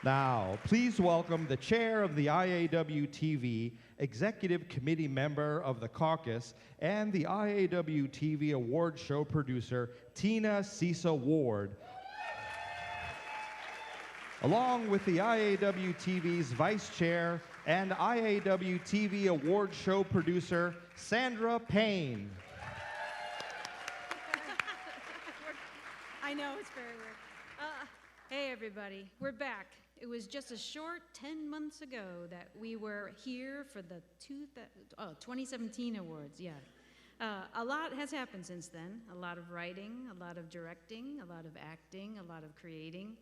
Now, please welcome the chair of the IAWTV, executive committee member of the caucus, and the IAWTV award show producer, Tina Cisa Ward, along with the IAWTV's vice chair and IAWTV award show producer, Sandra Payne. I know, it's very weird. Hey everybody, we're back. It was just a short 10 months ago that we were here for the 2017 awards, yeah. A lot has happened since then. A lot of writing, a lot of directing, a lot of acting, a lot of creating.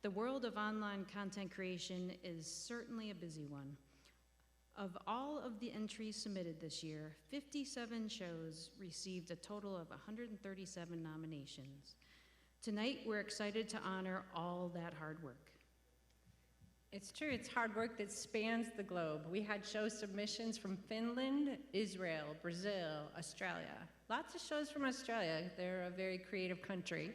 The world of online content creation is certainly a busy one. Of all of the entries submitted this year, 57 shows received a total of 137 nominations. Tonight, we're excited to honor all that hard work. It's true, it's hard work that spans the globe. We had show submissions from Finland, Israel, Brazil, Australia. Lots of shows from Australia. They're a very creative country.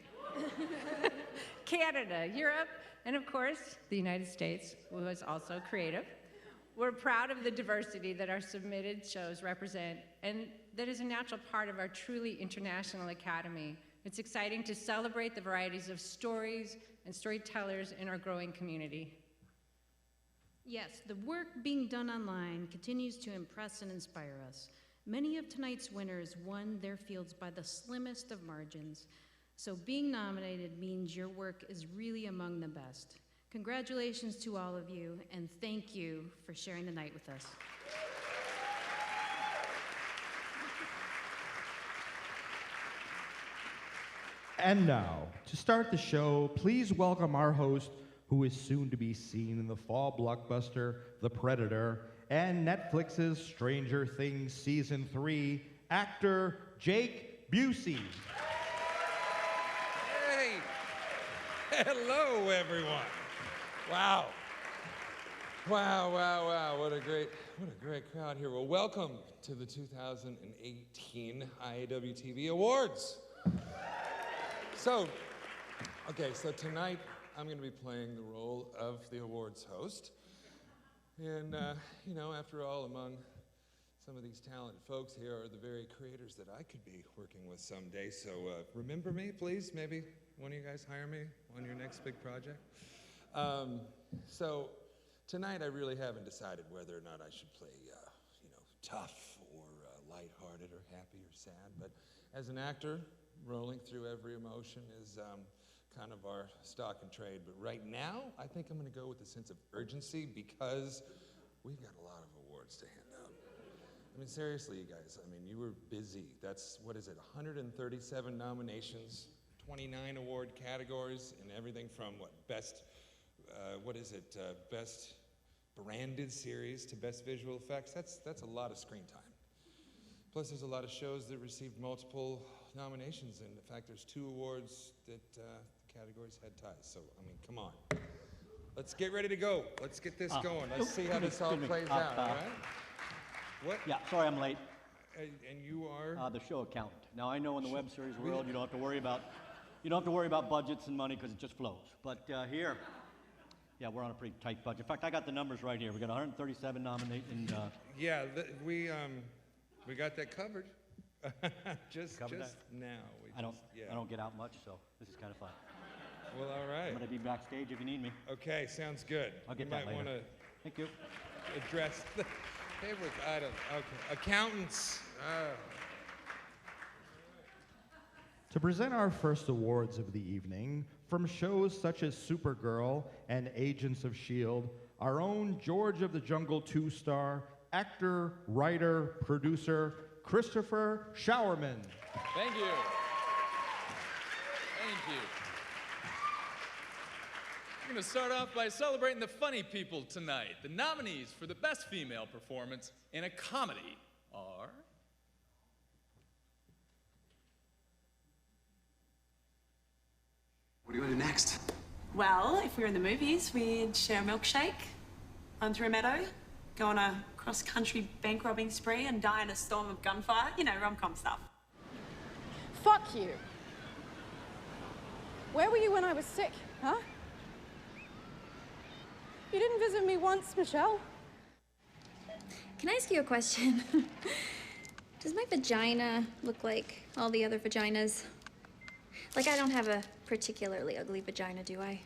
Canada, Europe, and of course, the United States, who is also creative. We're proud of the diversity that our submitted shows represent, and that is a natural part of our truly international academy. It's exciting to celebrate the varieties of stories and storytellers in our growing community. Yes, the work being done online continues to impress and inspire us. Many of tonight's winners won their fields by the slimmest of margins, so being nominated means your work is really among the best. Congratulations to all of you, and thank you for sharing the night with us. And now, to start the show, please welcome our host, who is soon to be seen in the fall blockbuster The Predator and Netflix's Stranger Things Season 3, actor Jake Busey. Hey! Hello, everyone. Wow. Wow. What a great crowd here. Well, welcome to the 2018 IAWTV Awards. So tonight I'm going to be playing the role of the awards host. And, after all, among some of these talented folks here are the very creators that I could be working with someday. So remember me, please. Maybe one of you guys hire me on your next big project. So tonight I really haven't decided whether or not I should play, tough or lighthearted or happy or sad. But as an actor, rolling through every emotion is kind of our stock and trade. But right now, I think I'm going to go with a sense of urgency because we've got a lot of awards to hand out. I mean, seriously, you guys, you were busy. That's, 137 nominations, 29 award categories, and everything from best branded series to best visual effects. That's a lot of screen time. Plus, there's a lot of shows that received multiple nominations, and in fact, there's 2 awards that categories had ties. So, come on. Let's get ready to go. Let's get this going. Let's see how this all plays out, all right? What? Yeah, sorry I'm late. And you are? The show accountant. Now, I know in the web series world, you don't have to worry about budgets and money because it just flows. But here, yeah, we're on a pretty tight budget. In fact, I got the numbers right here. We got 137 nominations. Yeah, we got that covered. just Covered now. I don't get out much, so this is kind of fun. Well, all right. I'm going to be backstage if you need me. Okay, sounds good. I'll get you that might later. want Thank you. to address the paperwork item. Okay, accountants. To present our first awards of the evening, from shows such as Supergirl and Agents of S.H.I.E.L.D., our own George of the Jungle 2 star, actor, writer, producer, Christopher Showerman. Thank you. Thank you. We're going to start off by celebrating the funny people tonight. The nominees for the Best Female Performance in a Comedy are... What do you want to do next? Well, if we were in the movies, we'd share a milkshake, run through a meadow, go on a cross-country bank robbing spree and die in a storm of gunfire. You know, rom-com stuff. Fuck you. Where were you when I was sick, huh? You didn't visit me once, Michelle. Can I ask you a question? Does my vagina look like all the other vaginas? Like, I don't have a particularly ugly vagina, do I?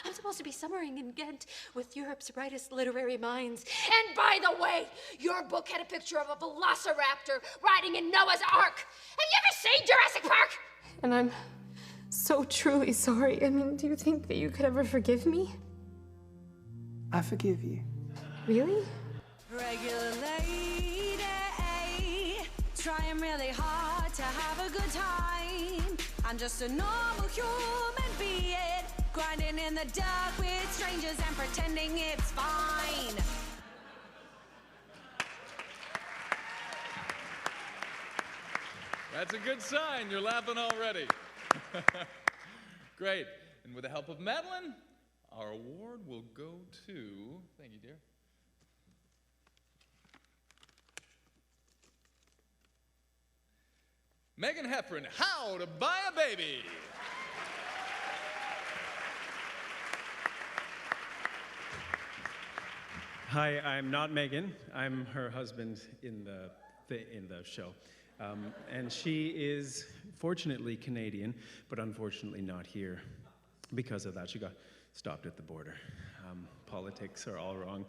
I'm supposed to be summering in Ghent with Europe's brightest literary minds. And by the way, your book had a picture of a velociraptor riding in Noah's Ark. Have you ever seen Jurassic Park? And I'm so truly sorry. I mean, do you think that you could ever forgive me? I forgive you. Really? Regular lady, trying really hard to have a good time. I'm just a normal human being, grinding in the dark with strangers and pretending it's fine. That's a good sign. You're laughing already. Great. And with the help of Madeline, our award will go to, thank you, dear. Megan Heffron, How to Buy a Baby. Hi, I'm not Megan. I'm her husband in the show. And she is fortunately Canadian, but unfortunately not here. Because of that, she got stopped at the border. Politics are all wrong.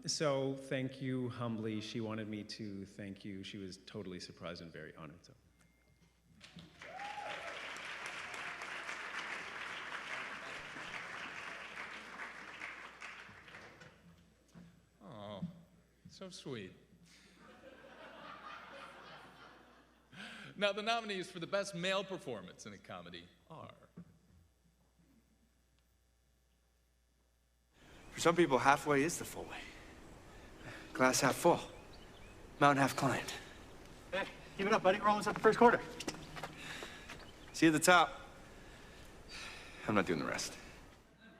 So thank you humbly. She wanted me to thank you. She was totally surprised and very honored. So. Oh, so sweet. Now, the nominees for the best male performance in a comedy are... For some people, halfway is the full way. Glass half full. Mountain half climbed. Hey, keep it up, buddy. We're almost at the first quarter. See you at the top. I'm not doing the rest.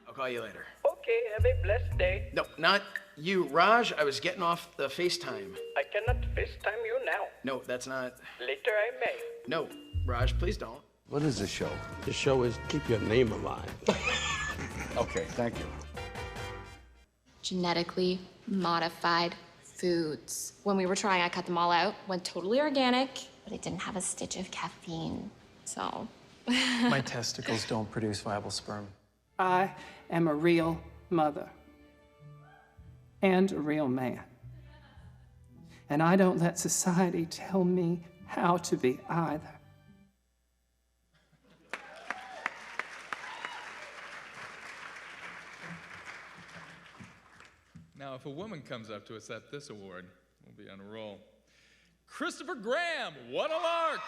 I'll call you later. Okay, have a blessed day. No, not you. Raj, I was getting off the FaceTime. I cannot FaceTime you now. No, that's not... Later I may. No, Raj, please don't. What is the show? The show is Keep Your Name Alive. Okay, thank you. Genetically modified foods. When we were trying, I cut them all out, went totally organic, but it didn't have a stitch of caffeine, so. My testicles don't produce viable sperm. I am a real mother. And a real man. And I don't let society tell me how to be either. Now, if a woman comes up to us at this award, we'll be on a roll. Christopher Graham, what a lark!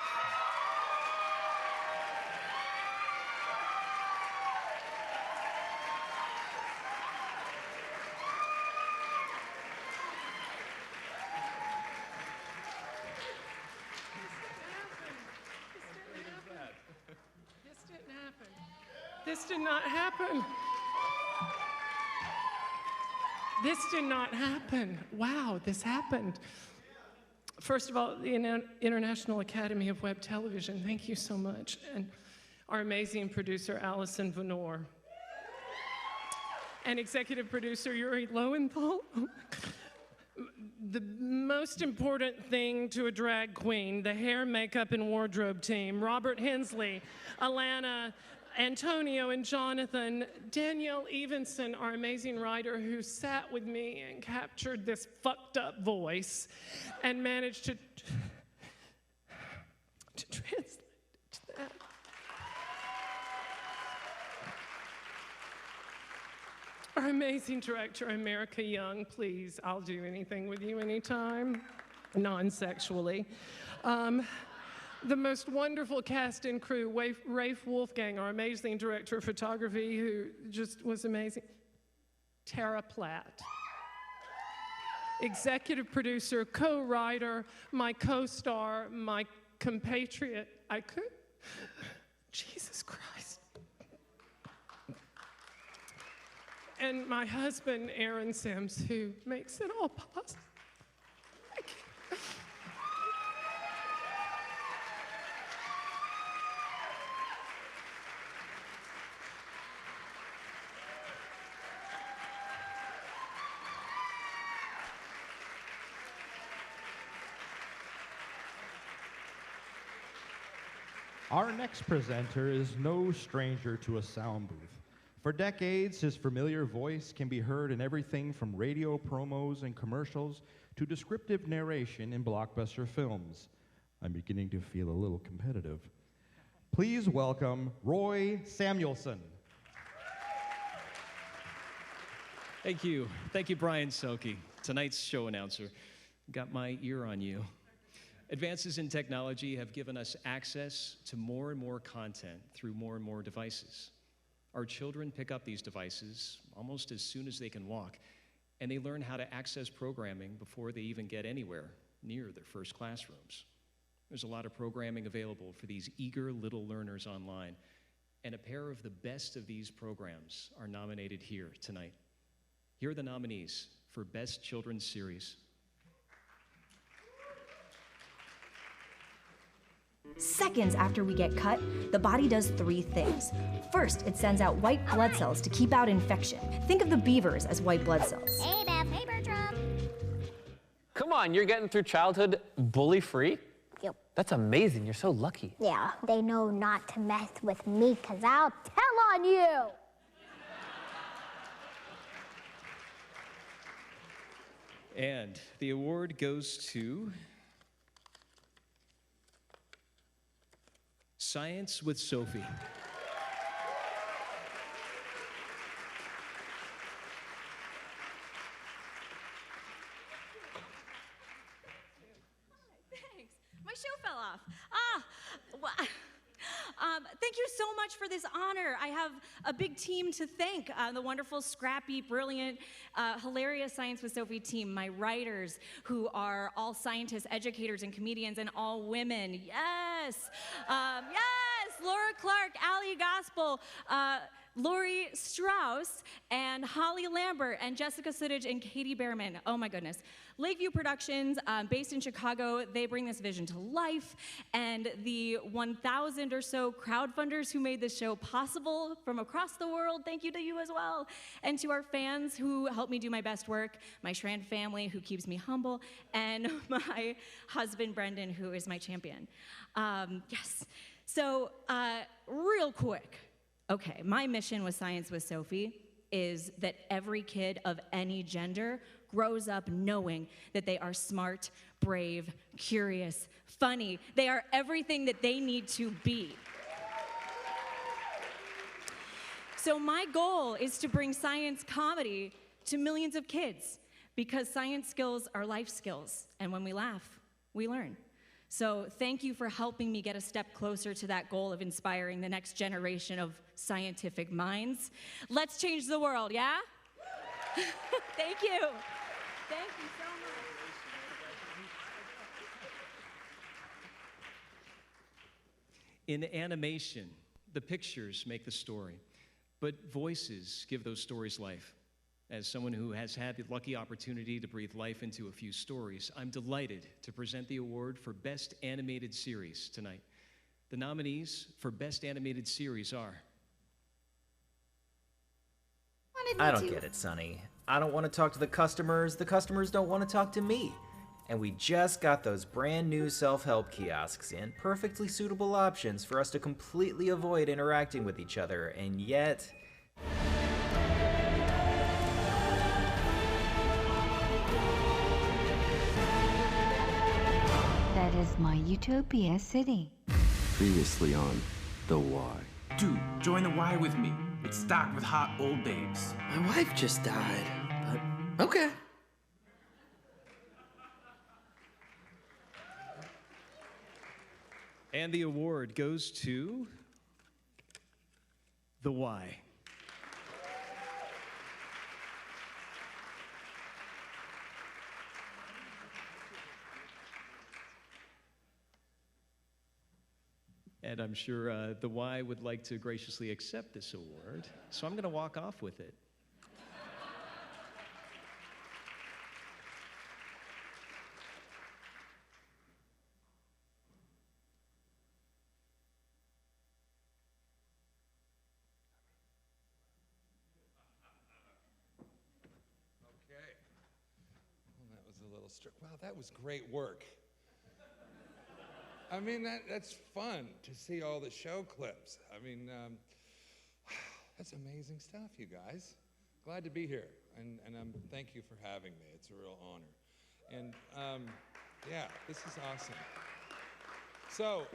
This did not happen. This did not happen. Wow, this happened. First of all, the International Academy of Web Television, thank you so much. And our amazing producer, Allison Venor. And executive producer, Yuri Lowenthal. The most important thing to a drag queen, the hair, makeup, and wardrobe team, Robert Hensley, Alana, Antonio and Jonathan, Danielle Evenson, our amazing writer who sat with me and captured this fucked up voice and managed to translate it to that. Our amazing director, America Young, please, I'll do anything with you anytime, non-sexually. The most wonderful cast and crew, Rafe Wolfgang, our amazing director of photography, who just was amazing. Tara Platt. Executive producer, co-writer, my co-star, my compatriot. Jesus Christ. And my husband, Aaron Sims, who makes it all possible. Our next presenter is no stranger to a sound booth. For decades, his familiar voice can be heard in everything from radio promos and commercials to descriptive narration in blockbuster films. I'm beginning to feel a little competitive. Please welcome Roy Samuelson. Thank you. Thank you, Brian Selke, tonight's show announcer. Got my ear on you. Advances in technology have given us access to more and more content through more and more devices. Our children pick up these devices almost as soon as they can walk, and they learn how to access programming before they even get anywhere near their first classrooms. There's a lot of programming available for these eager little learners online, and a pair of the best of these programs are nominated here tonight. Here are the nominees for Best Children's Series. Seconds after we get cut, the body does 3 things. First, it sends out white blood cells to keep out infection. Think of the beavers as white blood cells. Hey, Beth. Hey, Bertram. Come on, you're getting through childhood bully-free? Yep. That's amazing. You're so lucky. Yeah, they know not to mess with me because I'll tell on you. And the award goes to Science with Sophie. Thanks. My shoe fell off. Thank you so much for this honor. I have a big team to thank. The wonderful, scrappy, brilliant, hilarious Science with Sophie team. My writers, who are all scientists, educators, and comedians, and all women. Yes. Yes. Laura Clark, Allie Gospel, Lori Strauss, and Holly Lambert, and Jessica Sittage, and Katie Behrman. Oh my goodness. Lakeview Productions, based in Chicago, they bring this vision to life, and the 1,000 or so crowdfunders who made this show possible from across the world, thank you to you as well, and to our fans who help me do my best work, my Strand family who keeps me humble, and my husband, Brendan, who is my champion. Yes, so real quick, okay, my mission with Science with Sophie is that every kid of any gender grows up knowing that they are smart, brave, curious, funny. They are everything that they need to be. So my goal is to bring science comedy to millions of kids, because science skills are life skills, and when we laugh, we learn. So thank you for helping me get a step closer to that goal of inspiring the next generation of scientific minds. Let's change the world, yeah? Thank you. Thank you so much. In animation, the pictures make the story, but voices give those stories life. As someone who has had the lucky opportunity to breathe life into a few stories, I'm delighted to present the award for Best Animated Series tonight. The nominees for Best Animated Series are... I don't get it, Sonny. I don't want to talk to the customers don't want to talk to me. And we just got those brand new self-help kiosks in, perfectly suitable options for us to completely avoid interacting with each other, and yet... That is my utopia city. Previously on The Why. Dude, join the Y with me. It's stocked with hot old babes. My wife just died, but okay. And the award goes to The Why. And I'm sure The Y would like to graciously accept this award, so I'm going to walk off with it. Okay. Well, that was a little strict. Wow, that was great work. I mean, that's fun to see all the show clips. I mean, that's amazing stuff, you guys. Glad to be here, and thank you for having me. It's a real honor. And yeah, this is awesome. So,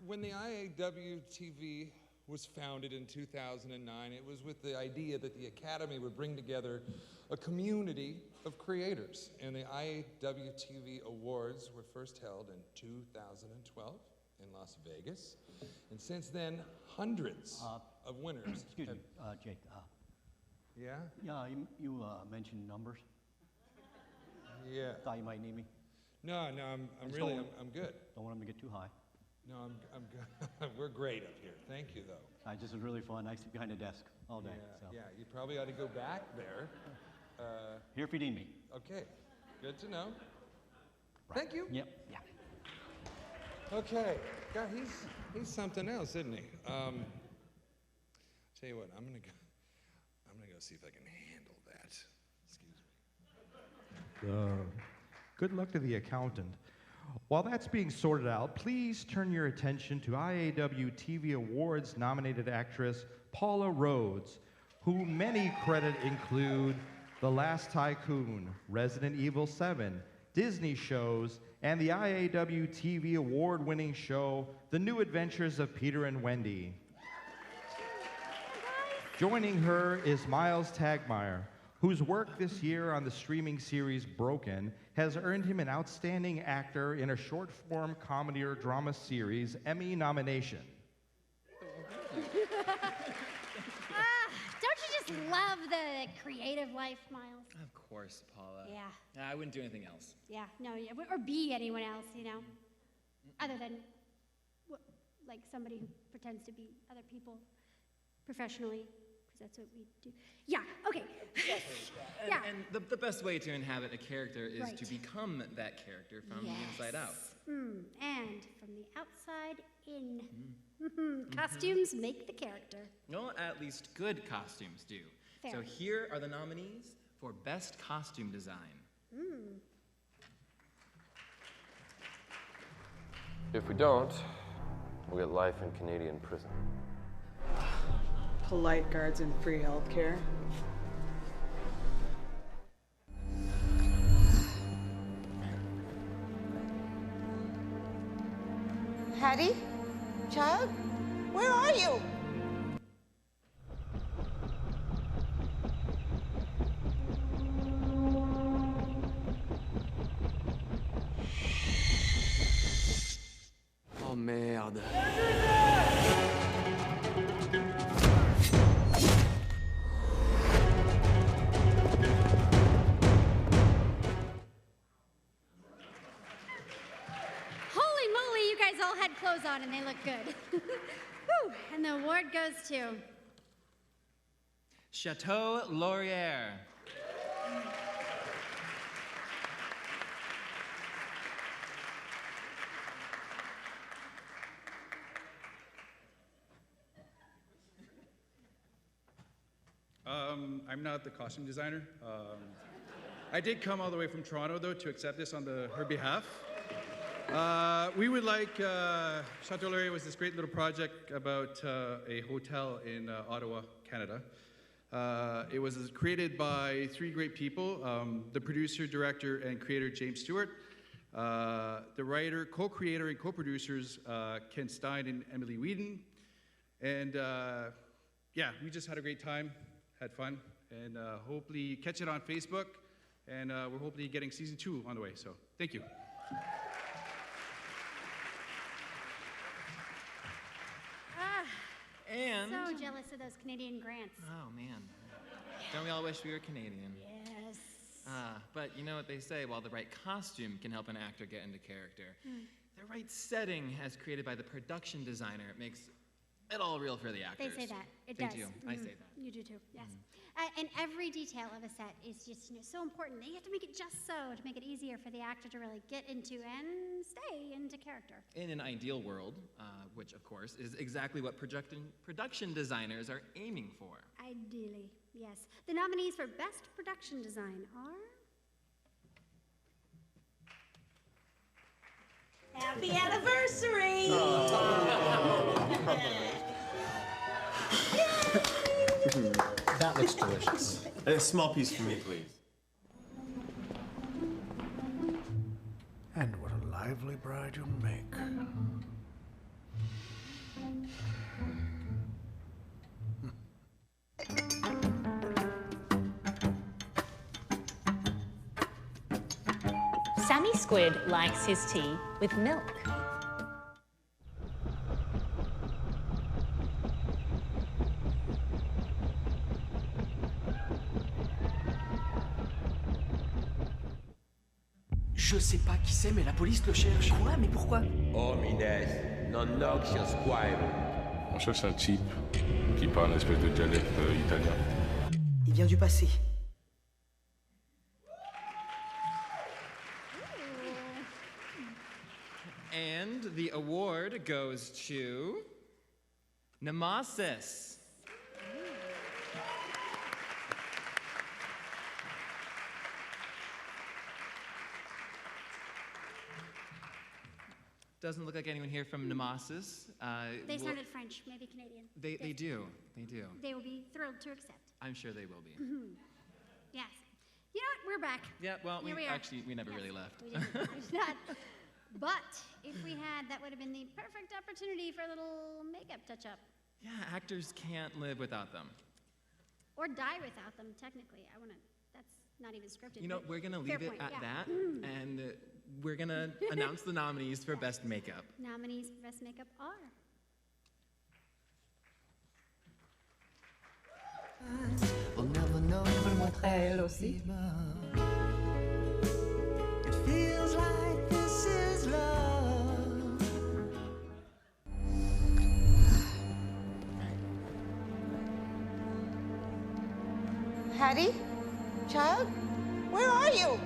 when the IAWTV was founded in 2009, it was with the idea that the Academy would bring together a community of creators. And the IAWTV Awards were first held in 2012 in Las Vegas. And since then, hundreds of winners. Excuse me, Jake. Yeah? Yeah, you mentioned numbers. Yeah. Thought you might need me. No, I'm good. Don't want them to get too high. No, I'm good. We're great up here. Thank you, though. This was really fun. I sit behind a desk all day. Yeah, so. yeah, you probably ought to go back there. Here if you need me. Okay, good to know. Thank you. Yep, yeah. Okay, God, he's something else, isn't he? Tell you what, I'm gonna go see if I can handle that. Excuse me. Good luck to the accountant. While that's being sorted out, please turn your attention to IAWTV Awards nominated actress Paula Rhodes, who many credit include The Last Tycoon, Resident Evil 7, Disney shows, and the IAWTV award-winning show, The New Adventures of Peter and Wendy. Joining her is Miles Tagmeyer, whose work this year on the streaming series Broken has earned him an Outstanding Actor in a Short-Form Comedy or Drama Series Emmy nomination. Don't you just love the creative life, Miles? Of course, Paula. Yeah. I wouldn't do anything else. Yeah, no, yeah, or be anyone else, you know? Other than, like, somebody who pretends to be other people professionally, because that's what we do. Yeah, okay. Yeah. And the best way to inhabit a character is Right. to become that character from the inside out. And from the outside in. Costumes make the character. Well, at least good costumes do. Fair. So here are the nominees for Best Costume Design. If we don't, we'll get life in Canadian prison. Polite guards and free healthcare. Hattie? Child? Where are you? Oh merde. Holy moly, you guys all had clothes on and they look good. Whew, and the award goes to... Chateau Laurier. I'm not the costume designer. I did come all the way from Toronto, though, to accept this on her behalf. We would like, Chateau Laurier was this great little project about a hotel in Ottawa, Canada. It was created by three great people, the producer, director, and creator, James Stewart, the writer, co-creator, and co-producers, Ken Stein and Emily Whedon. And yeah, we just had a great time, had fun, and hopefully catch it on Facebook, and we're hopefully getting season 2 on the way, so thank you. And... So jealous of those Canadian grants. Oh, man. Don't we all wish we were Canadian? Yes. But you know what they say, while the right costume can help an actor get into character, the right setting, as created by the production designer, makes it all real for the actors. They say that. It They does. do. I say that. You do too, yes. And every detail of a set is just so important. You have to make it just so to make it easier for the actor to really get into and stay into character. In an ideal world, which of course is exactly what production designers are aiming for. Ideally, yes. The nominees for Best Production Design are... Happy anniversary! That looks delicious. A small piece for me, please. And what a lively bride you'll make. Sammy Squid likes his tea with milk. Je sais pas qui c'est, mais la police le cherche. Quoi? Mais pourquoi? Homines, non noxious squire. On cherche un type qui parle une espèce de dialecte italien. Il vient du passé. And the award goes to Nemesis. Doesn't look like anyone here from Nemesis. They sounded French, maybe Canadian. They do. They do. They will be thrilled to accept. I'm sure they will be. Yes. You know what? We're back. Yeah, well, Here we are. actually never really left. We didn't. There's not. But if we had, that would have been the perfect opportunity for a little makeup touch-up. Yeah, actors can't live without them. Or die without them, technically. That's not even scripted. You know, but we're gonna fair leave it point, at yeah. that, and we're gonna announce the nominees for Best Makeup. Nominees for Best Makeup are... On never know, je veux le montrer à elle aussi. It feels like this is love. Hattie? Child? Where are you?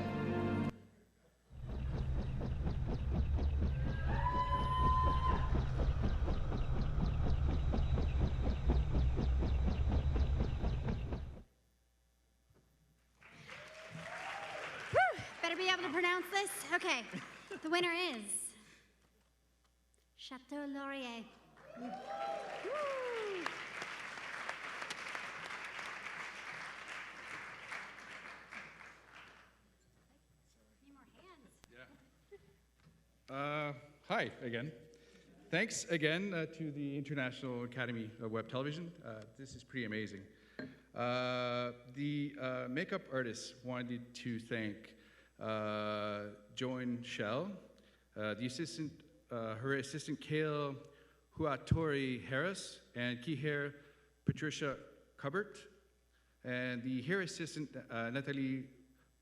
Better be able to pronounce this. Okay, the winner is Chateau Laurier. Woo. Hi again. Thanks again to the International Academy of Web Television. This is pretty amazing. The makeup artists wanted to thank Joan Shell, the assistant, her assistant Kale Huatori Harris, and key hair Patricia Cubbert, and the hair assistant Natalie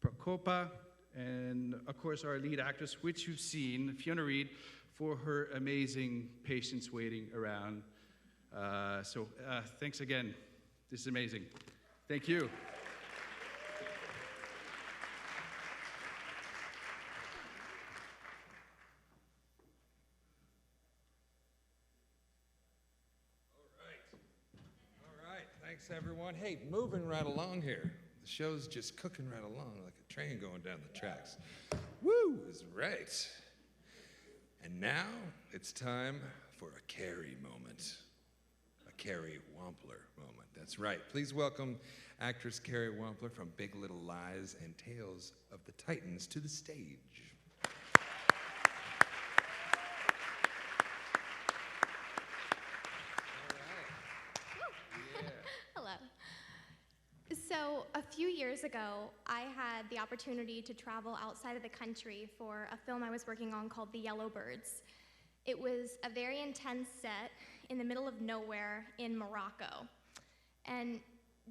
Prokopa, and of course our lead actress, which you've seen, Fiona Reed, for her amazing patience waiting around. So thanks again. This is amazing. Thank you. All right, thanks everyone. Hey, moving right along here. The show's just cooking right along like a train going down the tracks. Woo is right. And now it's time for a Carrie moment. A Carrie Wampler moment. That's right. Please welcome actress Carrie Wampler from Big Little Lies and Tales of the Titans to the stage. Hello. So, a few years ago, I had the opportunity to travel outside of the country for a film I was working on called The Yellowbirds. It was a very intense set in the middle of nowhere in Morocco. And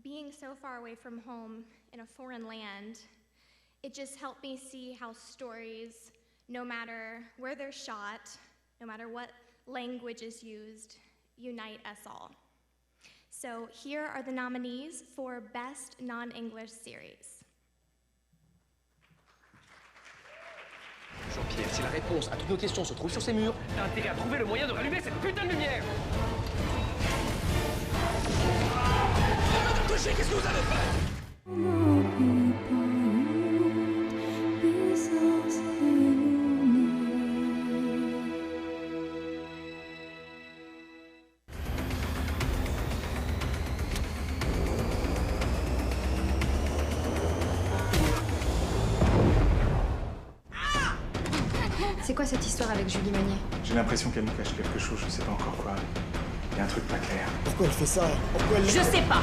being so far away from home in a foreign land, it just helped me see how stories, no matter where they're shot, no matter what language is used, unite us all. So here are the nominees for Best Non-English Series. Jean-Pierre, si la réponse à toutes nos questions se trouve sur ces murs, t'as intérêt à trouver le moyen de rallumer cette putain de lumière. Cocher, qu'est-ce que vous avez fait? quoi cette histoire avec Julie Magnier? J'ai l'impression qu'elle nous cache quelque chose, je sais pas encore quoi. Il y a un truc pas clair. Pourquoi elle fait ça? Pourquoi elle... Je sais pas.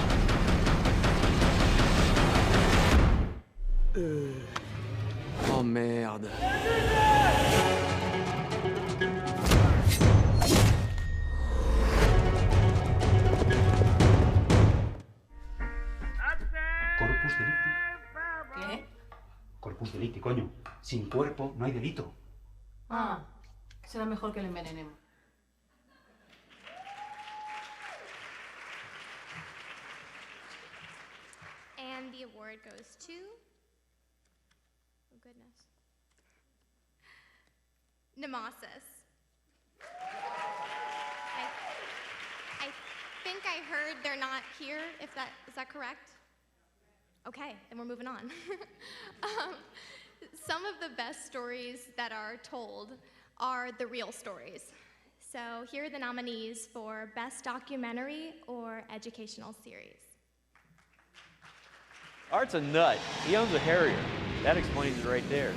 Oh merde. Corpus delicti. ¿Qué? Corpus delicti, coño. Sin cuerpo no hay delito. Ah, será mejor que le envenenemos. And the award goes to, oh goodness, Nemesis. I think I heard they're not here, is that correct? Okay, then we're moving on. Some of the best stories that are told are the real stories. So here are the nominees for Best Documentary or Educational Series. Art's a nut. He owns a Harrier. That explains it right there.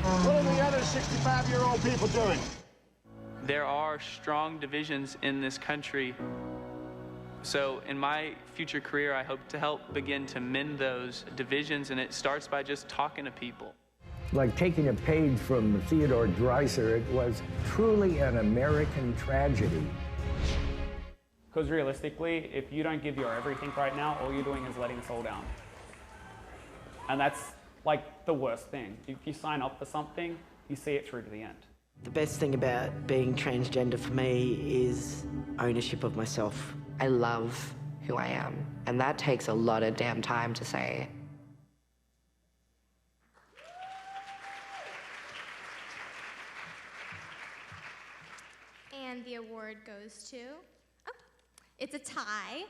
What are the other 65-year-old people doing? There are strong divisions in this country. So in my future career, I hope to help begin to mend those divisions, and it starts by just talking to people. Like taking a page from Theodore Dreiser, it was truly an American tragedy. Because realistically, if you don't give your everything right now, all you're doing is letting us all down. And that's like the worst thing. If you sign up for something, you see it through to the end. The best thing about being transgender for me is ownership of myself. I love who I am, and that takes a lot of damn time to say. And the award goes to, oh, it's a tie,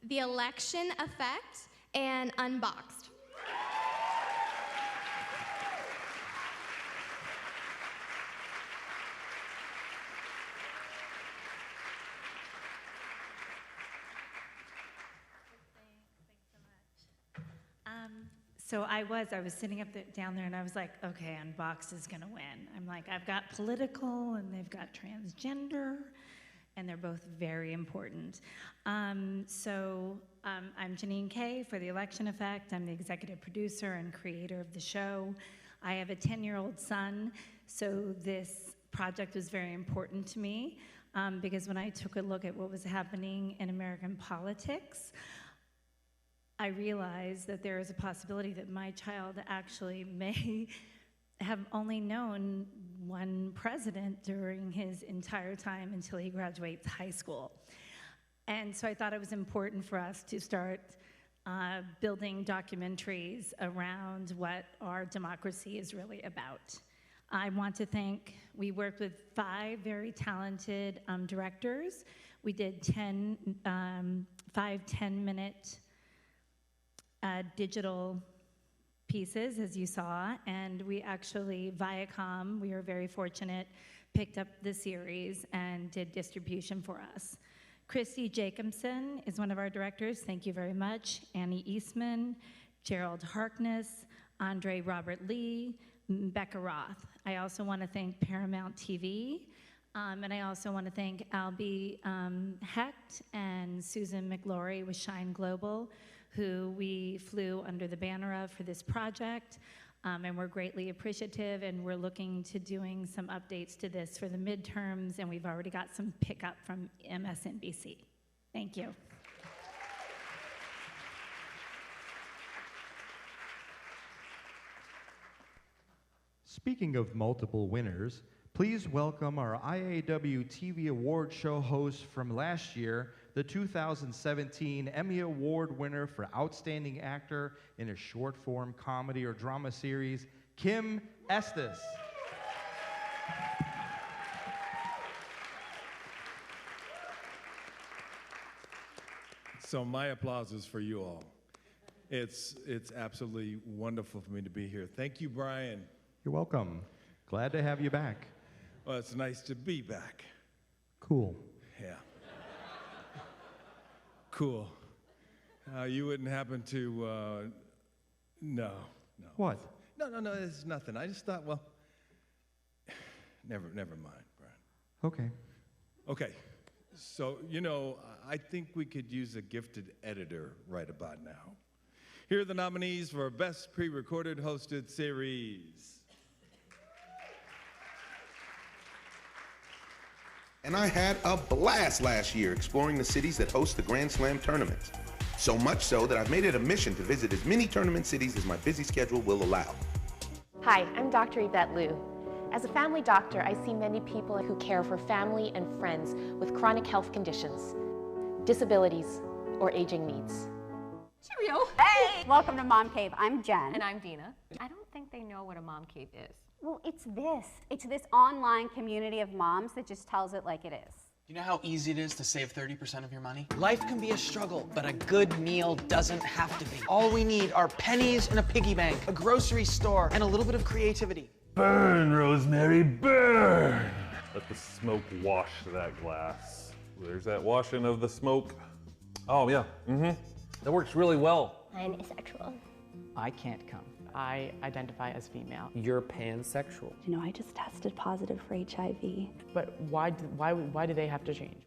The Election Effect and Unboxed. So I was sitting down there and I was like, okay, Unboxed is gonna win. I'm like, I've got political and they've got transgender, and they're both very important. I'm Janine Kay for The Election Effect. I'm the executive producer and creator of the show. I have a 10-year-old son, so this project was very important to me because when I took a look at what was happening in American politics, I realized that there is a possibility that my child actually may have only known one president during his entire time until he graduates high school. And so I thought it was important for us to start building documentaries around what our democracy is really about. I want to thank, we worked with 5 very talented directors. We did 5 10-minute digital pieces, as you saw, and we actually, Viacom, we were very fortunate, picked up the series and did distribution for us. Christy Jacobson is one of our directors, thank you very much. Annie Eastman, Gerald Harkness, Andre Robert Lee, Becca Roth. I also want to thank Paramount TV, and I also want to thank Albie Hecht and Susan McLaury with Shine Global, who we flew under the banner of for this project, and we're greatly appreciative, and we're looking to doing some updates to this for the midterms, and we've already got some pickup from MSNBC. Thank you. Speaking of multiple winners, please welcome our IAWTV award show host from last year, the 2017 Emmy Award winner for Outstanding Actor in a Short-Form Comedy or Drama Series, Kim Estes. So my applause is for you all. It's absolutely wonderful for me to be here. Thank you, Brian. You're welcome. Glad to have you back. Well, it's nice to be back. Cool. Yeah. Cool. You wouldn't happen to, no. What? No, it's nothing. I just thought, well, never mind, Brian. Okay. Okay, so, you know, I think we could use a gifted editor right about now. Here are the nominees for Best Pre-Recorded Hosted Series. And I had a blast last year exploring the cities that host the Grand Slam tournaments. So much so that I've made it a mission to visit as many tournament cities as my busy schedule will allow. Hi, I'm Dr. Yvette Liu. As a family doctor, I see many people who care for family and friends with chronic health conditions, disabilities, or aging needs. Cheerio! Hey! Welcome to Mom Cave. I'm Jen. And I'm Dina. I don't think they know what a mom cave is. Well, it's this online community of moms that just tells it like it is. You know how easy it is to save 30% of your money? Life can be a struggle, but a good meal doesn't have to be. All we need are pennies and a piggy bank, a grocery store, and a little bit of creativity. Burn, Rosemary, burn! Let the smoke wash that glass. There's that washing of the smoke. Oh, yeah, that works really well. I'm asexual. I can't come. I identify as female. You're pansexual. You know, I just tested positive for HIV. But why do they have to change?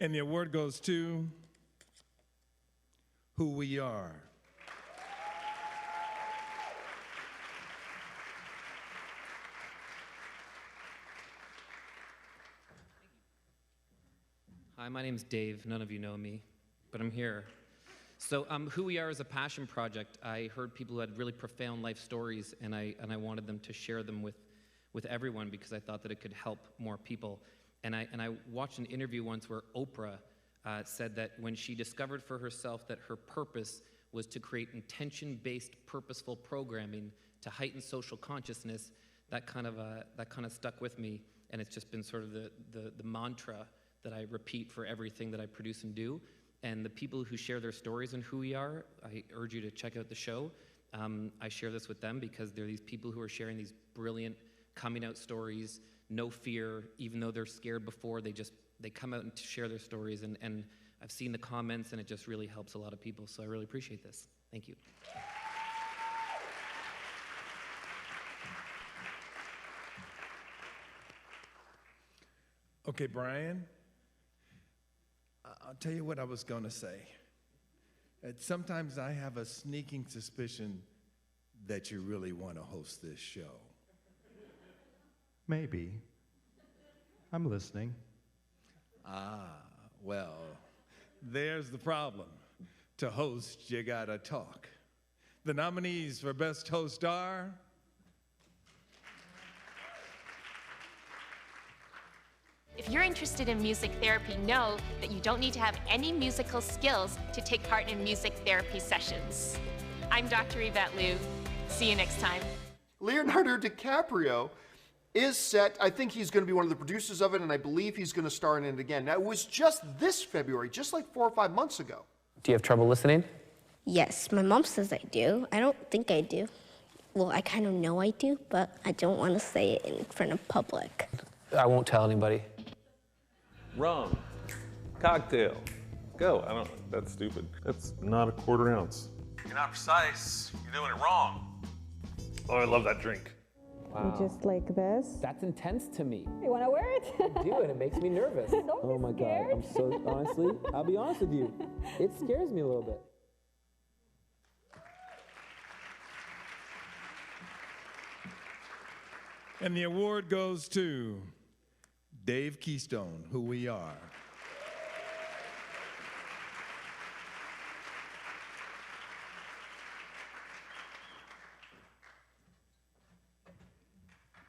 And the award goes to Who We Are. Hi, my name's Dave. None of you know me, but I'm here. So Who We Are is a passion project. I heard people who had really profound life stories, and I wanted them to share them with everyone because I thought that it could help more people. And I watched an interview once where Oprah said that when she discovered for herself that her purpose was to create intention-based, purposeful programming to heighten social consciousness, that kind of stuck with me, and it's just been sort of the mantra that I repeat for everything that I produce and do. And the people who share their stories in Who We Are, I urge you to check out the show. I share this with them because they're these people who are sharing these brilliant coming out stories, no fear, even though they're scared before, they come out and share their stories. And I've seen the comments and it just really helps a lot of people. So I really appreciate this. Thank you. Okay, Brian, I'll tell you what I was going to say. Sometimes I have a sneaking suspicion that you really want to host this show. Maybe. I'm listening. Well, there's the problem. To host, you gotta talk. The nominees for Best Host are... If you're interested in music therapy, know that you don't need to have any musical skills to take part in music therapy sessions. I'm Dr. Yvette Liu. See you next time. Leonardo DiCaprio is set. I think he's going to be one of the producers of it, and I believe he's going to star in it again. Now, it was just this February, just like 4 or 5 months ago. Do you have trouble listening? Yes, my mom says I do. I don't think I do. Well, I kind of know I do, but I don't want to say it in front of public. I won't tell anybody. Rum, cocktail, go. I don't, that's stupid. That's not a quarter ounce. You're not precise, you're doing it wrong. Oh, I love that drink. Wow. Just like this. That's intense to me. You want to wear it? I do, and it makes me nervous. Don't oh my scared. God, I'm so, honestly, I'll be honest with you. It scares me a little bit. And the award goes to Dave Keystone, Who We Are.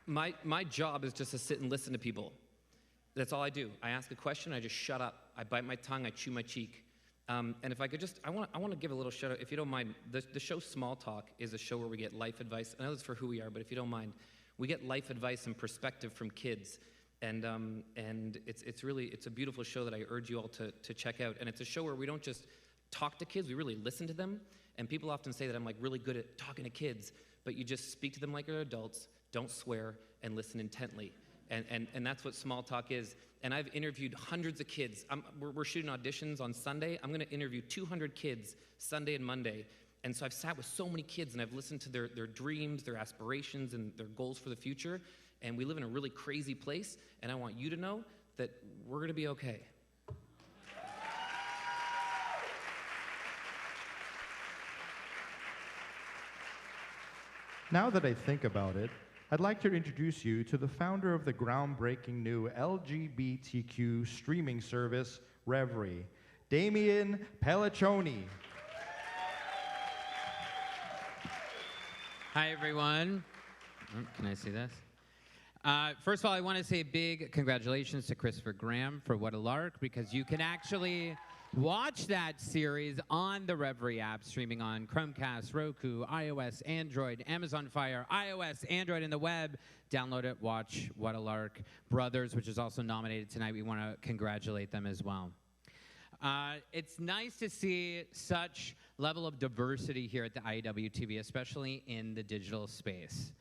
My job is just to sit and listen to people. That's all I do. I ask a question, I just shut up. I bite my tongue, I chew my cheek. And if I could just, I want to give a little shout out, if you don't mind. The show Small Talk is a show where we get life advice. I know it's for Who We Are, but if you don't mind, we get life advice and perspective from kids. And it's a beautiful show that I urge you all to check out. And it's a show where we don't just talk to kids, we really listen to them. And people often say that I'm like really good at talking to kids, but you just speak to them like they're adults, don't swear, and listen intently. And that's what Small Talk is. And I've interviewed hundreds of kids. We're shooting auditions on Sunday. I'm gonna interview 200 kids Sunday and Monday. And so I've sat with so many kids and I've listened to their dreams, their aspirations, and their goals for the future. And we live in a really crazy place, and I want you to know that we're gonna be okay. Now that I think about it, I'd like to introduce you to the founder of the groundbreaking new LGBTQ streaming service, Reverie, Damian Pelliccioni. Hi, everyone. Oh, can I see this? First of all, I want to say a big congratulations to Christopher Graham for What a Lark, because you can actually watch that series on the Reverie app, streaming on Chromecast, Roku, iOS, Android, Amazon Fire, iOS, Android, and the web. Download it, watch What a Lark. Brothers, which is also nominated tonight, we want to congratulate them as well. It's nice to see such level of diversity here at the IAWTV, especially in the digital space.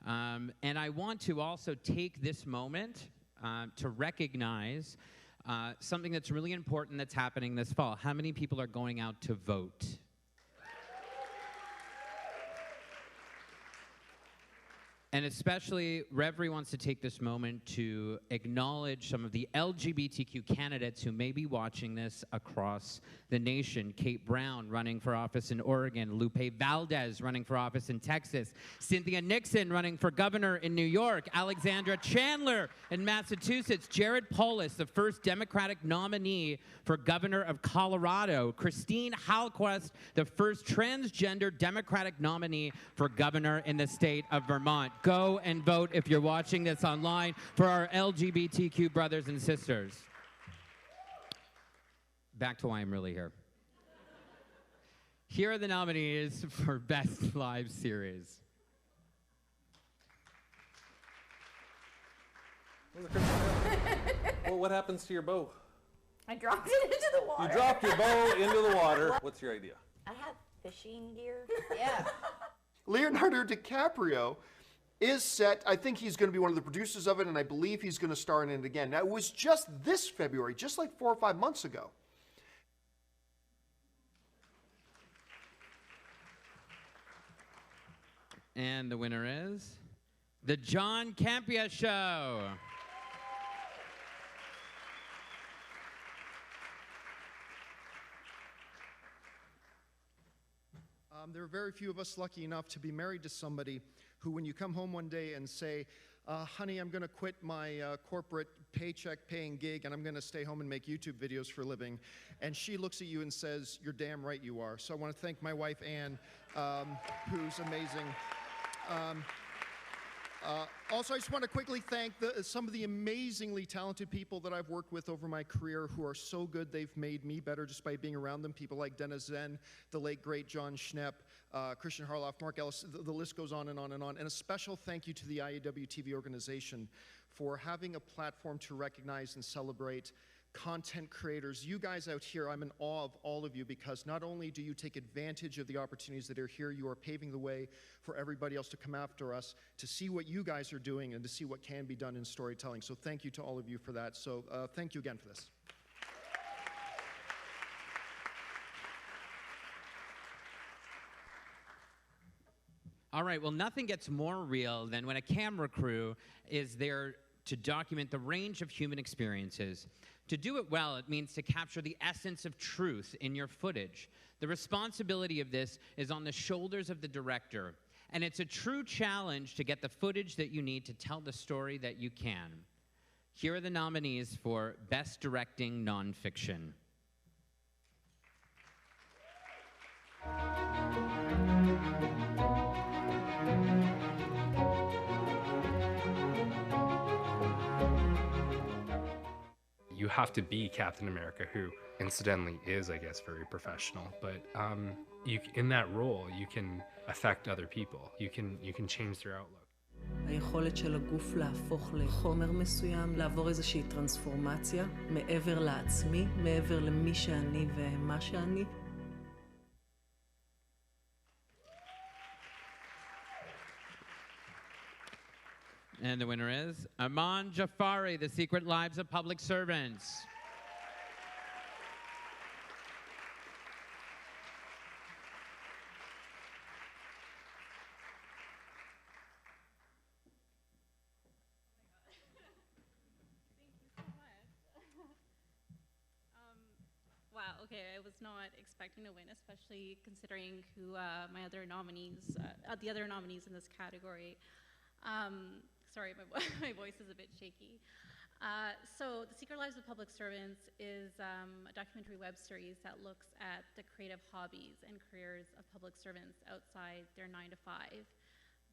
And I want to also take this moment to recognize something that's really important that's happening this fall. How many people are going out to vote? And especially, Reverie wants to take this moment to acknowledge some of the LGBTQ candidates who may be watching this across the nation. Kate Brown running for office in Oregon, Lupe Valdez running for office in Texas, Cynthia Nixon running for governor in New York, Alexandra Chandler in Massachusetts, Jared Polis, the first Democratic nominee for governor of Colorado, Christine Halquist, the first transgender Democratic nominee for governor in the state of Vermont. Go and vote if you're watching this online for our LGBTQ brothers and sisters. Back to why I'm really here. Here are the nominees for Best Live Series. Well, what happens to your bow? I dropped it into the water. You dropped your bow into the water. What's your idea? I have fishing gear. Yeah. Leonardo DiCaprio is set. I think he's going to be one of the producers of it, and I believe he's going to star in it again. Now, it was just this February, just like 4 or 5 months ago. And the winner is The John Campea Show. There are very few of us lucky enough to be married to somebody who, when you come home one day and say, honey, I'm going to quit my corporate paycheck-paying gig and I'm going to stay home and make YouTube videos for a living, and she looks at you and says, you're damn right you are. So I want to thank my wife, Ann, who's amazing. Also, I just want to quickly thank some of the amazingly talented people that I've worked with over my career who are so good they've made me better just by being around them. People like Dennis Zen, the late, great John Schnepp, Christian Harloff, Mark Ellis, the list goes on and on and on. And a special thank you to the IAWTV organization for having a platform to recognize and celebrate content creators. You guys out here, I'm in awe of all of you, because not only do you take advantage of the opportunities that are here, you are paving the way for everybody else to come after us, to see what you guys are doing and to see what can be done in storytelling. So thank you to all of you for that. So thank you again for this. All right, well, nothing gets more real than when a camera crew is there to document the range of human experiences. To do it well, it means to capture the essence of truth in your footage. The responsibility of this is on the shoulders of the director, and it's a true challenge to get the footage that you need to tell the story that you can. Here are the nominees for Best Directing Nonfiction. You have to be Captain America, who incidentally is, I guess, very professional. But in that role, you can affect other people. You can change their outlook. היכולת של הגוף להפוך לחומר מסוים, לעבור איזושהי טרנספורמציה, מעבר לעצמי, מעבר למי שאני ומה שאני. And the winner is Aman Jafari, The Secret Lives of Public Servants. okay, I was not expecting to win, especially considering who my other nominees, the other nominees in this category. Sorry, my voice is a bit shaky. So The Secret Lives of Public Servants is a documentary web series that looks at the creative hobbies and careers of public servants outside their 9-to-5.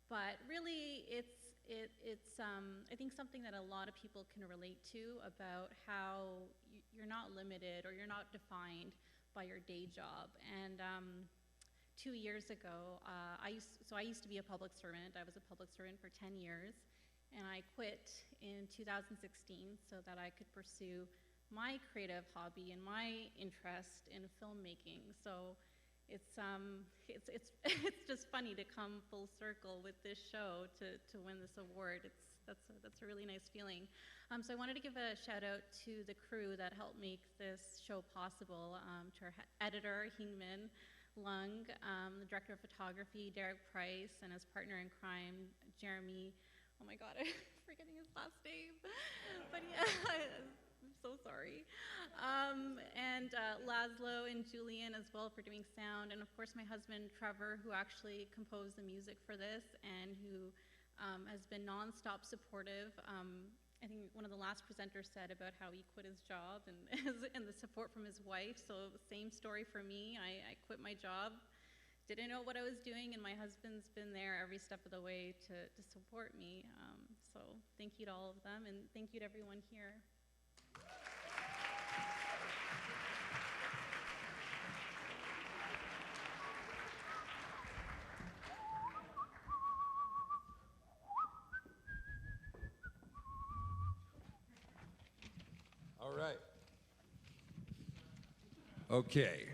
But really, it's I think something that a lot of people can relate to about how you're not limited or you're not defined by your day job. And 2 years ago, I used to be a public servant. I was a public servant for 10 years, and I quit in 2016 so that I could pursue my creative hobby and my interest in filmmaking. So it's just funny to come full circle with this show to win this award. That's a really nice feeling. So I wanted to give a shout out to the crew that helped make this show possible, to our editor, Hingmin Lung, the director of photography, Derek Price, and his partner in crime, Jeremy, oh my God, I'm forgetting his last name, but yeah, I'm so sorry. And Laszlo and Julian as well for doing sound, and of course my husband Trevor, who actually composed the music for this and who has been non-stop supportive. I think one of the last presenters said about how he quit his job and the support from his wife, so same story for me. I quit my job, didn't know what I was doing, and my husband's been there every step of the way to support me. So thank you to all of them, and thank you to everyone here. All right. Okay.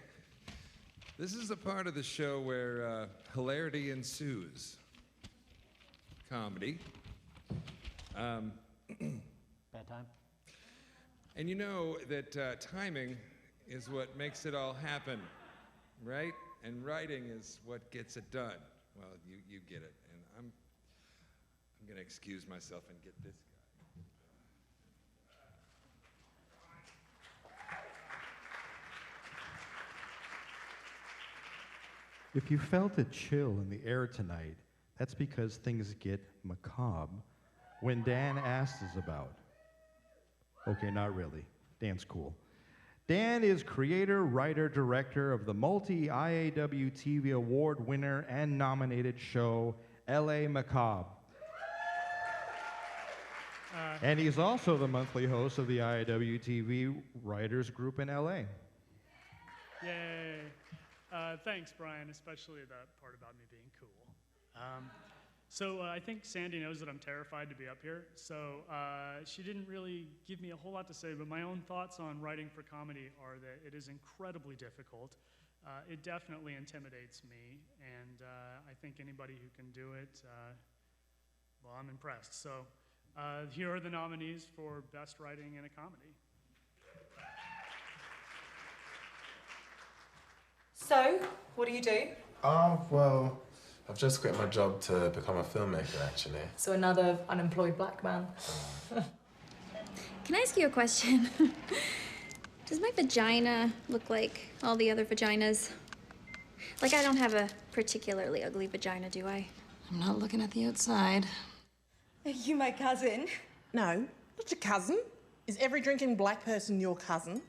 This is a part of the show where hilarity ensues. Comedy. Bad time? And you know that timing is what makes it all happen, right? And writing is what gets it done. Well, you get it. And I'm going to excuse myself and get this guy. If you felt a chill in the air tonight, that's because things get macabre when Dan asks us about. Okay, not really. Dan's cool. Dan is creator, writer, director of the multi-IAWTV award winner and nominated show, LA Macabre. And he's also the monthly host of the IAWTV Writers Group in LA. Yay. Thanks, Brian, especially that part about me being cool. So I think Sandy knows that I'm terrified to be up here, so she didn't really give me a whole lot to say, but my own thoughts on writing for comedy are that it is incredibly difficult. It definitely intimidates me, and I think anybody who can do it, well, I'm impressed. So here are the nominees for Best Writing in a Comedy. So, what do you do? Well, I've just quit my job to become a filmmaker, actually. So another unemployed black man. Can I ask you a question? Does my vagina look like all the other vaginas? Like, I don't have a particularly ugly vagina, do I? I'm not looking at the outside. Are you my cousin? No, not your cousin. Is every drinking black person your cousin?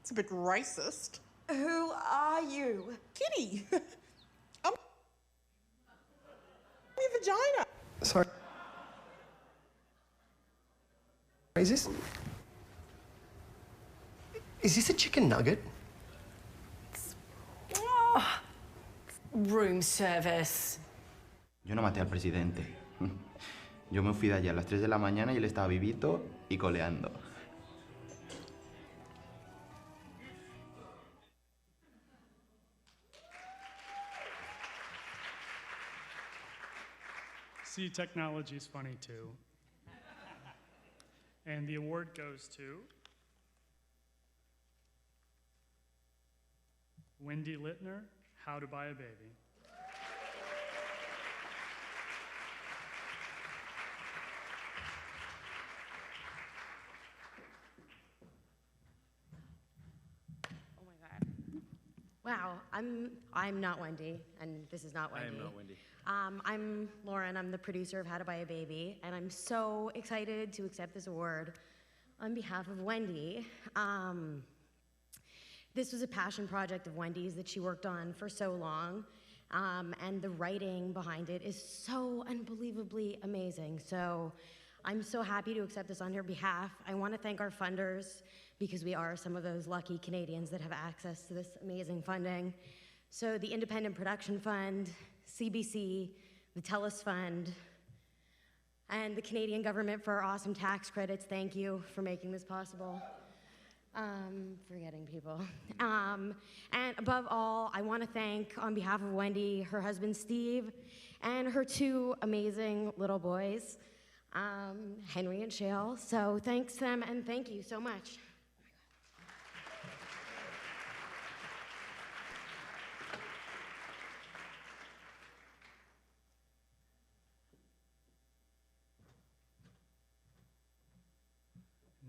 It's a bit racist. Who are you? Kitty. I'm your vagina. Sorry. Is this a chicken nugget? Oh, room service. Yo no maté al presidente. Yo me fui de allí a las 3 de la mañana y él estaba vivito y coleando. See, technology is funny too. And the award goes to Wendy Littner, How to Buy a Baby. Oh my God. Wow, I'm not Wendy, and this is not Wendy. I am not Wendy. I'm Lauren. I'm the producer of How to Buy a Baby, and I'm so excited to accept this award on behalf of Wendy. This was a passion project of Wendy's that she worked on for so long, and the writing behind it is so unbelievably amazing. So I'm so happy to accept this on her behalf. I want to thank our funders, because we are some of those lucky Canadians that have access to this amazing funding. So the Independent Production Fund, CBC, the TELUS Fund, and the Canadian government for our awesome tax credits. Thank you for making this possible. Forgetting people. And above all, I want to thank, on behalf of Wendy, her husband Steve, and her two amazing little boys, Henry and Shale. So thanks to them, and thank you so much.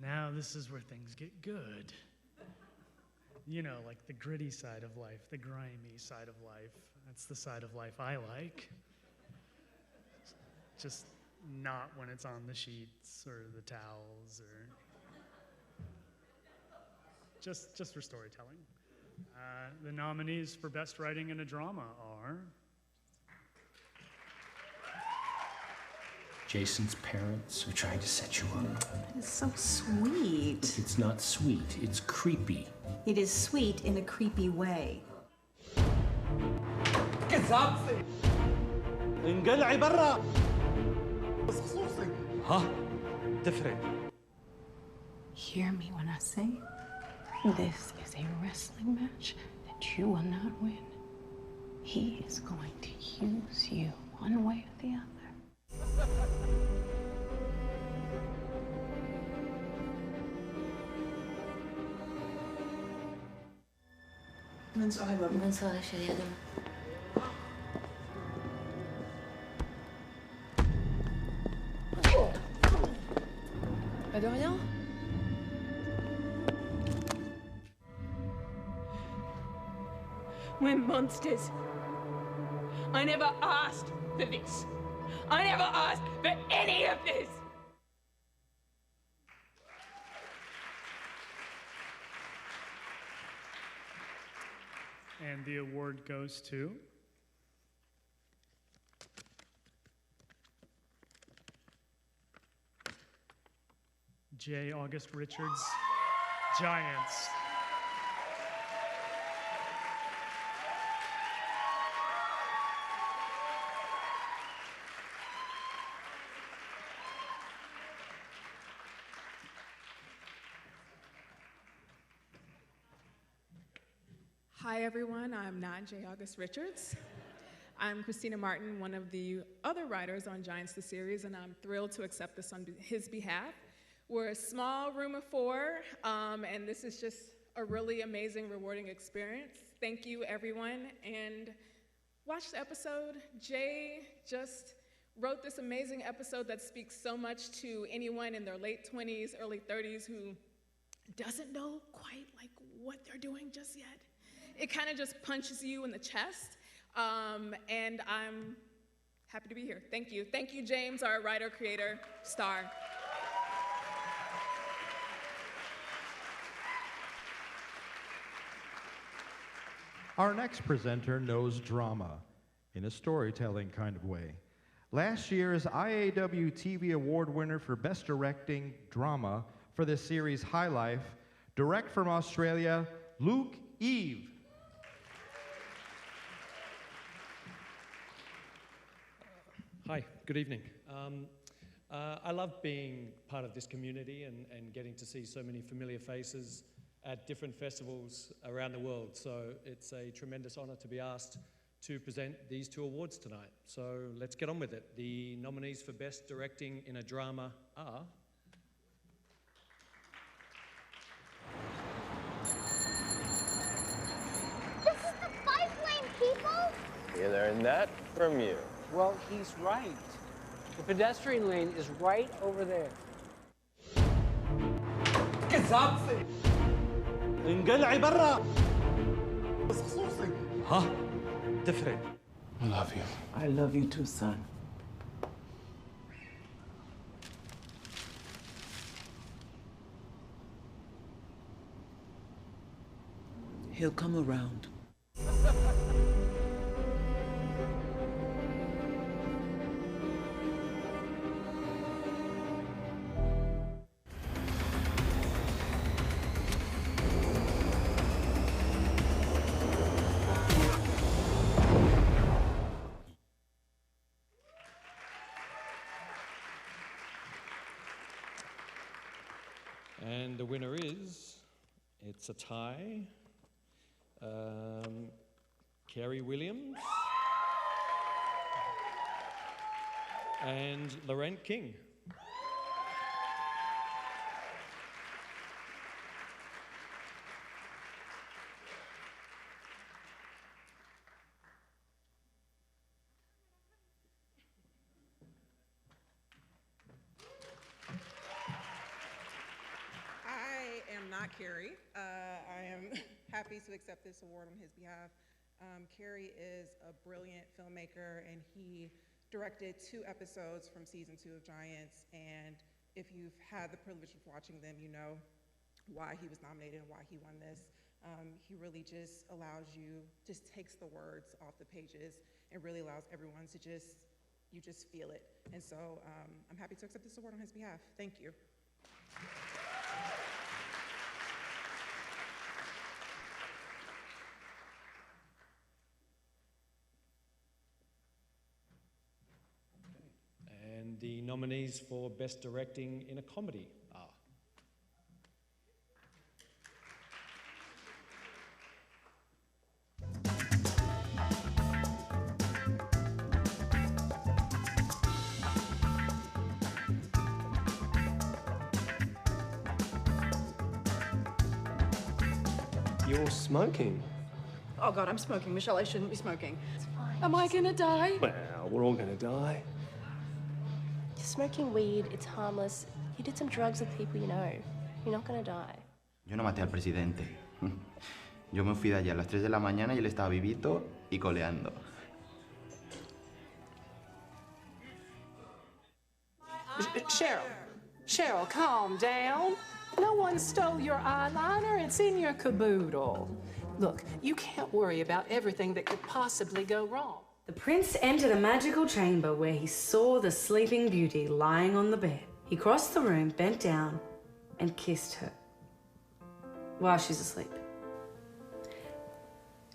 Now this is where things get good. You know, like the gritty side of life, the grimy side of life. That's the side of life I like. Just not when it's on the sheets or the towels or just for storytelling. The nominees for Best Writing in a Drama are Jason's parents are trying to set you up. That is so sweet. It's not sweet, it's creepy. It is sweet in a creepy way. كذاب انقلعي برا ها تفرق. Hear me when I say this is a wrestling match that you will not win. He is going to use you one way or the other. Bonne soirée, Bob. Bonne soirée, chérie, à demain. Pas de rien. We're monsters. I never asked for this. I never asked for any of this. And the award goes to J. August Richards, Giants. Hi everyone, I'm not J. August Richards. I'm Christina Martin, one of the other writers on Giants the series, and I'm thrilled to accept this on his behalf. We're a small room of four, and this is just a really amazing, rewarding experience. Thank you everyone, and watch the episode. Jay just wrote this amazing episode that speaks so much to anyone in their late 20s, early 30s who doesn't know quite like what they're doing just yet. It kind of just punches you in the chest, and I'm happy to be here. Thank you. Thank you, James, our writer, creator, star. Our next presenter knows drama in a storytelling kind of way. Last year's IAWTV Award winner for Best Directing Drama for the series High Life, direct from Australia, Luke Eve. Hi, good evening. I love being part of this community and getting to see so many familiar faces at different festivals around the world. So it's a tremendous honor to be asked to present these two awards tonight. So let's get on with it. The nominees for Best Directing in a Drama are... This is the bike lane, people! You learned that from you. Well, he's right. The pedestrian lane is right over there. كذاب انقلعي برا Huh? Different. I love you. I love you too, son. He'll come around. And the winner is, it's a tie. Carrie Williams and Laurent King. I am not Carrie. I am happy to accept this award on his behalf. Carrie is a brilliant filmmaker, and he directed 2 episodes from season 2 of Giants. And if you've had the privilege of watching them, you know why he was nominated and why he won this. He really just allows you, just takes the words off the pages and really allows everyone to you just feel it. And so I'm happy to accept this award on his behalf. Thank you. And the nominees for Best Directing in a Comedy are You're smoking. Oh God, I'm smoking. Michelle, I shouldn't be smoking. Am I gonna die? Well, we're all gonna die. You're smoking weed, it's harmless. You did some drugs with people you know. You're not gonna die. Yo no maté al presidente. Yo me fui de allí a las 3 de la mañana y él estaba vivito y coleando. Cheryl, calm down. No one stole your eyeliner. It's in your caboodle. Look, you can't worry about everything that could possibly go wrong. The prince entered a magical chamber where he saw the sleeping beauty lying on the bed. He crossed the room, bent down, and kissed her while she's asleep.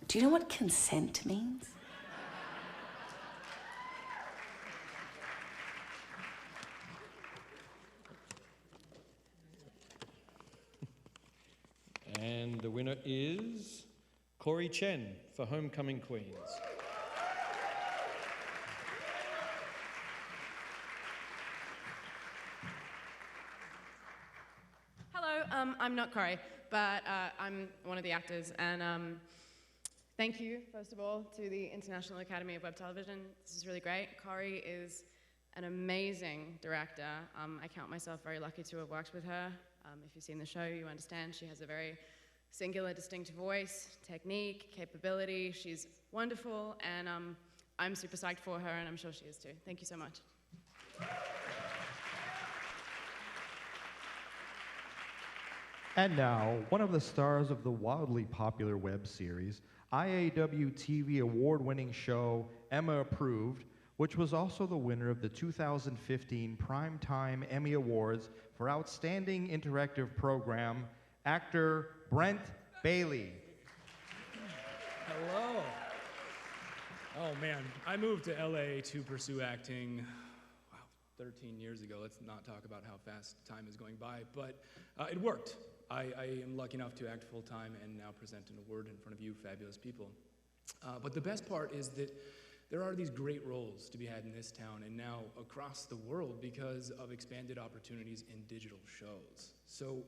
Do you know what consent means? And the winner is Corey Chen for Homecoming Queens. Hello, I'm not Corey, but I'm one of the actors, and thank you, first of all, to the International Academy of Web Television. This is really great. Corey is an amazing director. I count myself very lucky to have worked with her. If you've seen the show, you understand she has a very singular, distinct voice, technique, capability. She's wonderful, and I'm super psyched for her, and I'm sure she is too. Thank you so much. And now, one of the stars of the wildly popular web series, IAWTV award-winning show Emma Approved, which was also the winner of the 2015 Primetime Emmy Awards for Outstanding Interactive Program, actor Brent Bailey. Hello. Oh man, I moved to LA to pursue acting, 13 years ago. Let's not talk about how fast time is going by, but it worked. I am lucky enough to act full-time and now present an award in front of you fabulous people. But the best part is that there are these great roles to be had in this town and now across the world because of expanded opportunities in digital shows. So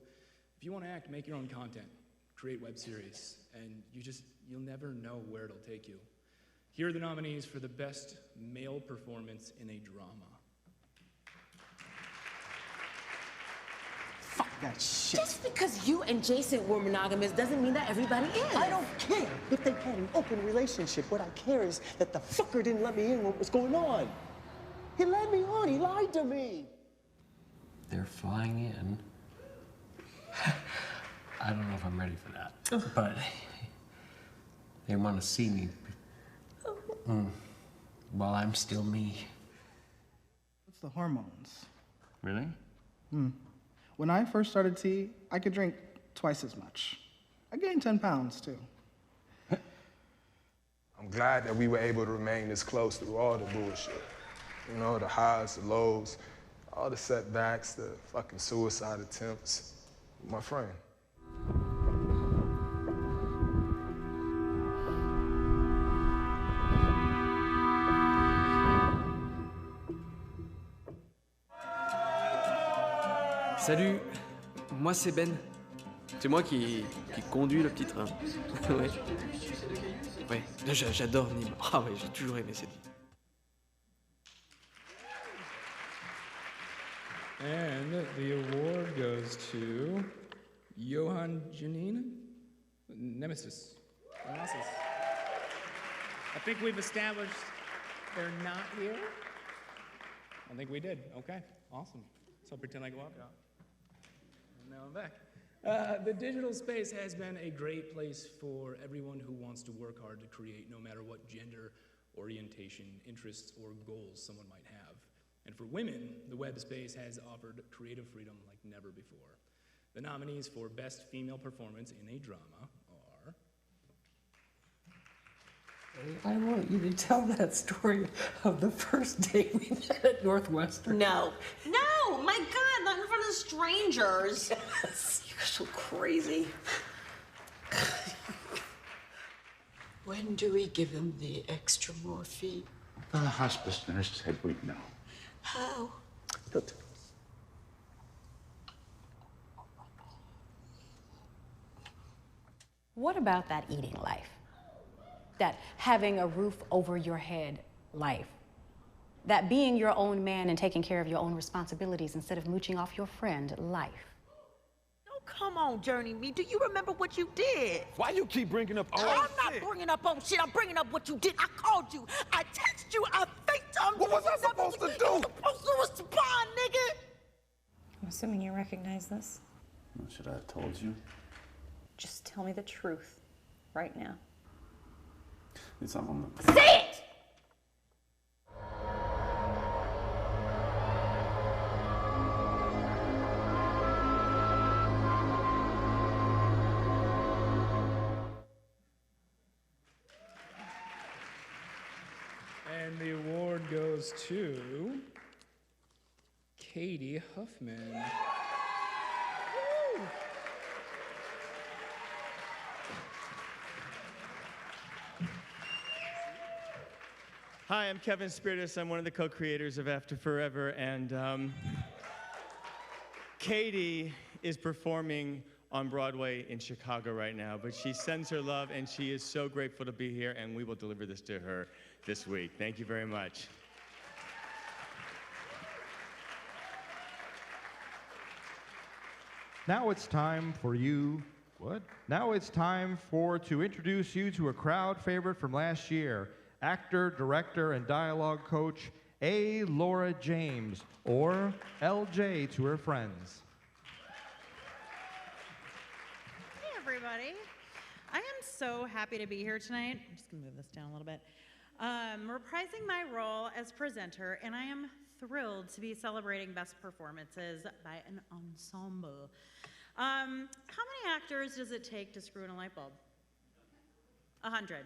if you want to act, make your own content, create web series, and you'll never know where it'll take you. Here are the nominees for the best male performance in a drama. Fuck. got shit. Just because you and Jason were monogamous doesn't mean that everybody is. I don't care if they had an open relationship. What I care is that the fucker didn't let me in what was going on. He led me on. He lied to me. They're flying in. I don't know if I'm ready for that, but they want to see me while I'm still me. It's the hormones. Really? When I first started tea, I could drink twice as much. I gained 10 pounds, too. I'm glad that we were able to remain this close through all the bullshit. You know, the highs, the lows, all the setbacks, the fucking suicide attempts. My friend. Salut, moi c'est Ben. C'est moi qui conduis le petit train. Ouais. Ouais, j'adore Nîmes. Ah ouais, j'ai toujours aimé cette ville. And the award goes to Johan Janine Nemesis. I think we've established they're not here. I think we did. Okay, awesome. So pretend I go up. And now I'm back. The digital space has been a great place for everyone who wants to work hard to create, no matter what gender, orientation, interests, or goals someone might have. And for women, the web space has offered creative freedom like never before. The nominees for Best Female Performance in a Drama are... I want you to tell that story of the first date we met at Northwestern. No. No! My God, not in front of strangers. Yes, you're so crazy. When do we give him the extra morphine? The hospice nurse said we'd know. How? Look. What about that eating life? That having a roof over your head life? That being your own man and taking care of your own responsibilities instead of mooching off your friend life? Oh, come on, Journey Me. Do you remember what you did? Why you keep bringing up old I'm shit? not bringing up old shit. I'm bringing up what you did. I called you. I texted you. I FaceTimed you. What was I supposed to do? You were supposed to respond, nigga. I'm assuming you recognize this. Should I have told you? Just tell me the truth right now. It's up on the... Say it! And the award goes to Katie Huffman. Woo! Hi, I'm Kevin Spiritus. I'm one of the co-creators of After Forever, and Katie is performing on Broadway in Chicago right now, but she sends her love, and she is so grateful to be here, and we will deliver this to her this week. Thank you very much. Now it's time for you, Now it's time to introduce you to a crowd favorite from last year, actor, director, and dialogue coach, A. Laura James, or LJ to her friends. Hey, everybody. I am so happy to be here tonight. I'm just going to move this down a little bit. Reprising my role as presenter, and I am thrilled to be celebrating best performances by an ensemble. How many actors does it take to screw in a light bulb? 100.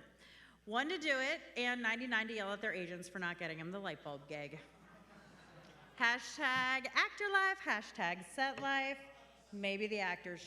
1 to do it, and 99 to yell at their agents for not getting them the light bulb gig. Hashtag actor life, hashtag set life. Maybe the actors